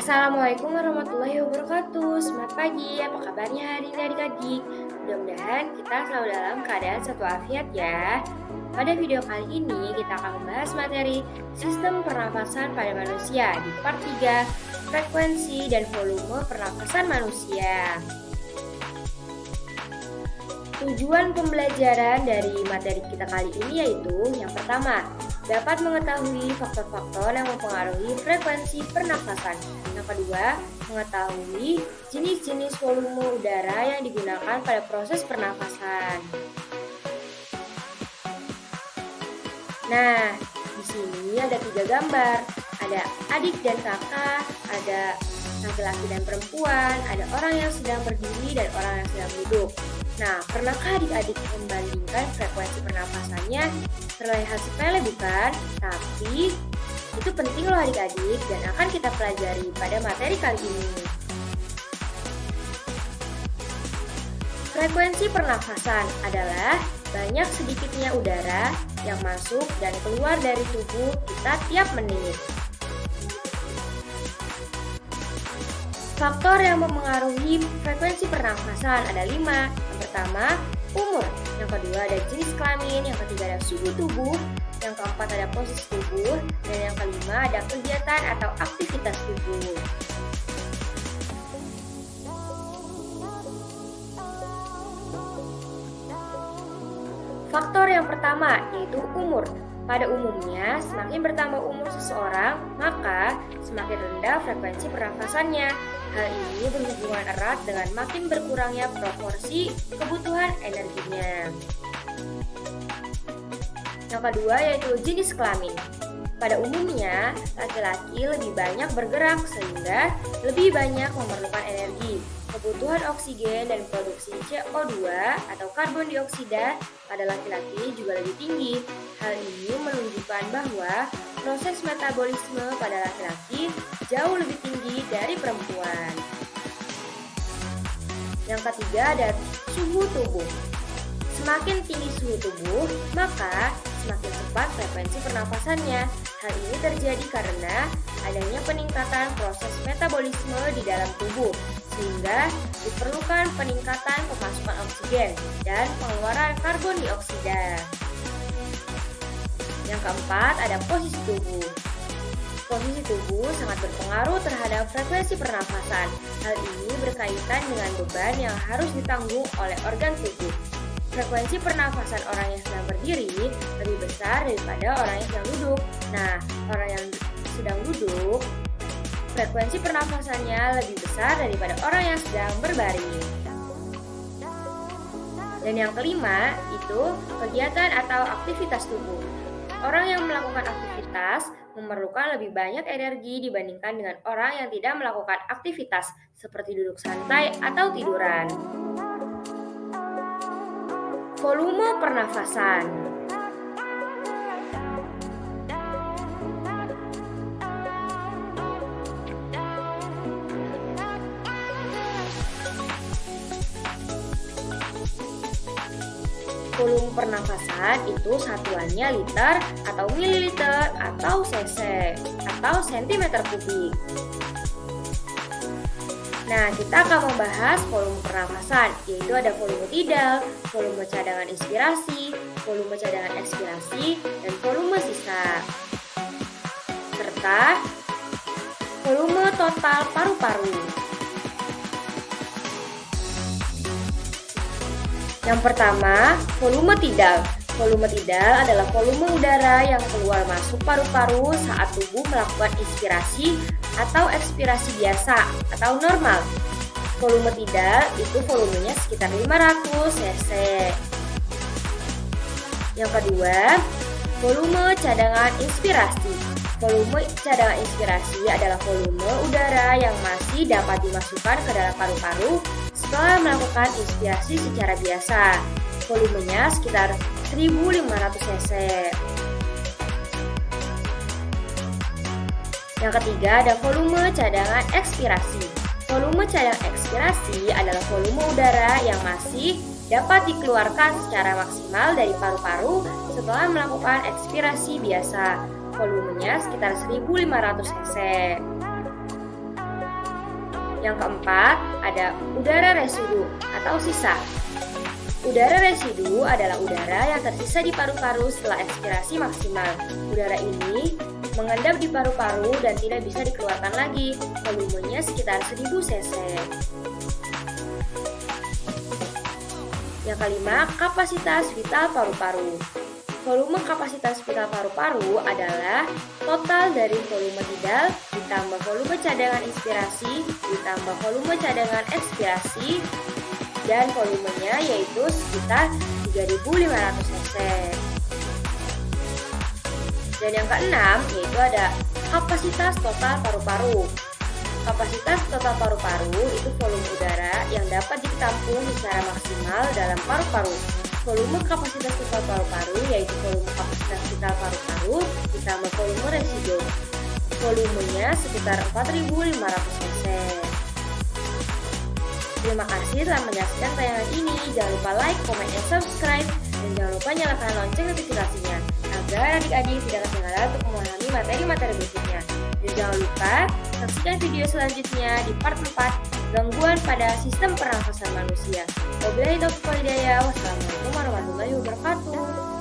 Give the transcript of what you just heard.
Assalamualaikum warahmatullahi wabarakatuh. Selamat pagi, apa kabarnya hari ini adik-adik? Mudah-mudahan kita selalu dalam keadaan sehat walafiat ya. Pada video kali ini kita akan membahas materi sistem pernafasan pada manusia di part 3, frekuensi dan volume pernafasan manusia. Tujuan pembelajaran dari materi kita kali ini yaitu yang pertama, dapat mengetahui faktor-faktor yang mempengaruhi frekuensi pernafasan. Yang kedua, mengetahui jenis-jenis volume udara yang digunakan pada proses pernafasan. Nah, di sini ada 3 gambar. Ada adik dan kakak, ada laki-laki dan perempuan, ada orang yang sedang berdiri dan orang yang sedang duduk. Nah, pernahkah adik-adik membandingkan frekuensi pernafasannya? Terlihat sepele bukan? Tapi itu penting loh adik-adik dan akan kita pelajari pada materi kali ini. Frekuensi pernafasan adalah banyak sedikitnya udara yang masuk dan keluar dari tubuh kita tiap menit. Faktor yang mempengaruhi frekuensi pernafasan ada 5. Yang pertama, umur. Yang kedua ada jenis kelamin. Yang ketiga ada suhu tubuh. Yang keempat ada posisi tubuh. Dan yang kelima ada kegiatan atau aktivitas tubuh. Faktor yang pertama yaitu umur. Pada umumnya, semakin bertambah umur seseorang, maka semakin rendah frekuensi pernafasannya. Hal ini berhubungan erat dengan makin berkurangnya proporsi kebutuhan energinya. Yang kedua yaitu jenis kelamin. Pada umumnya, laki-laki lebih banyak bergerak sehingga lebih banyak memerlukan energi. Kebutuhan oksigen dan produksi CO2 atau karbon dioksida pada laki-laki juga lebih tinggi. Hal ini menunjukkan bahwa proses metabolisme pada laki-laki jauh lebih tinggi dari perempuan. Yang ketiga ada suhu tubuh. Semakin tinggi suhu tubuh, maka semakin cepat frekuensi pernafasannya. Hal ini terjadi karena adanya peningkatan proses metabolisme di dalam tubuh, sehingga diperlukan peningkatan pemasukan oksigen dan pengeluaran karbon dioksida. Yang keempat ada posisi tubuh. Posisi tubuh sangat berpengaruh terhadap frekuensi pernafasan. Hal ini berkaitan dengan beban yang harus ditanggung oleh organ tubuh. Frekuensi pernafasan orang yang sedang berdiri lebih besar daripada orang yang sedang duduk. Nah, orang yang sedang duduk, frekuensi pernafasannya lebih besar daripada orang yang sedang berbaring. Dan yang kelima, itu kegiatan atau aktivitas tubuh. Orang yang melakukan aktivitas memerlukan lebih banyak energi dibandingkan dengan orang yang tidak melakukan aktivitas, seperti duduk santai atau tiduran. Volume pernafasan. Volume pernafasan itu satuannya liter atau mililiter atau cc atau sentimeter kubik. Nah, kita akan membahas volume pernafasan, yaitu ada volume tidal, volume cadangan inspirasi, volume cadangan ekspirasi, dan volume sisa. Serta volume total paru-paru. Yang pertama, volume tidal. Volume tidal adalah volume udara yang keluar masuk paru-paru saat tubuh melakukan inspirasi atau ekspirasi biasa atau normal. Volume tidal itu volumenya sekitar 500 cc. Yang kedua, volume cadangan inspirasi. Volume cadangan inspirasi adalah volume udara yang masih dapat dimasukkan ke dalam paru-paru setelah melakukan inspirasi secara biasa. Volumenya sekitar 1500 cc. Yang ketiga ada volume cadangan ekspirasi. Volume cadangan ekspirasi adalah volume udara yang masih dapat dikeluarkan secara maksimal dari paru-paru setelah melakukan ekspirasi biasa. Volumenya sekitar 1500 cc. Yang keempat, ada udara residu atau sisa. Udara residu adalah udara yang tersisa di paru-paru setelah ekspirasi maksimal. Udara ini mengendap di paru-paru dan tidak bisa dikeluarkan lagi. Volumenya sekitar 1000 cc. Yang kelima, kapasitas vital paru-paru. Volume kapasitas vital paru-paru adalah total dari volume tidal ditambah volume cadangan inspirasi ditambah volume cadangan ekspirasi dan volumenya yaitu sekitar 3.500 cc. Dan yang keenam yaitu ada kapasitas total paru-paru. Kapasitas total paru-paru itu volume udara yang dapat ditampung secara maksimal dalam paru-paru. Volume kapasitas total paru-paru yaitu volume kapasitas vital paru-paru ditambah volume residu. Volumenya sekitar 4.500 cc. Terima kasih telah menyaksikan tayangan ini. Jangan lupa like, comment, dan subscribe. Dan jangan lupa nyalakan lonceng notifikasinya agar adik-adik tidak ketinggalan untuk memahami materi-materi berikutnya. Dan jangan lupa saksikan video selanjutnya di part 4 gangguan pada sistem pernafasan manusia. Wabillahi taufiq wal hidayah. Wassalamualaikum warahmatullahi wabarakatuh.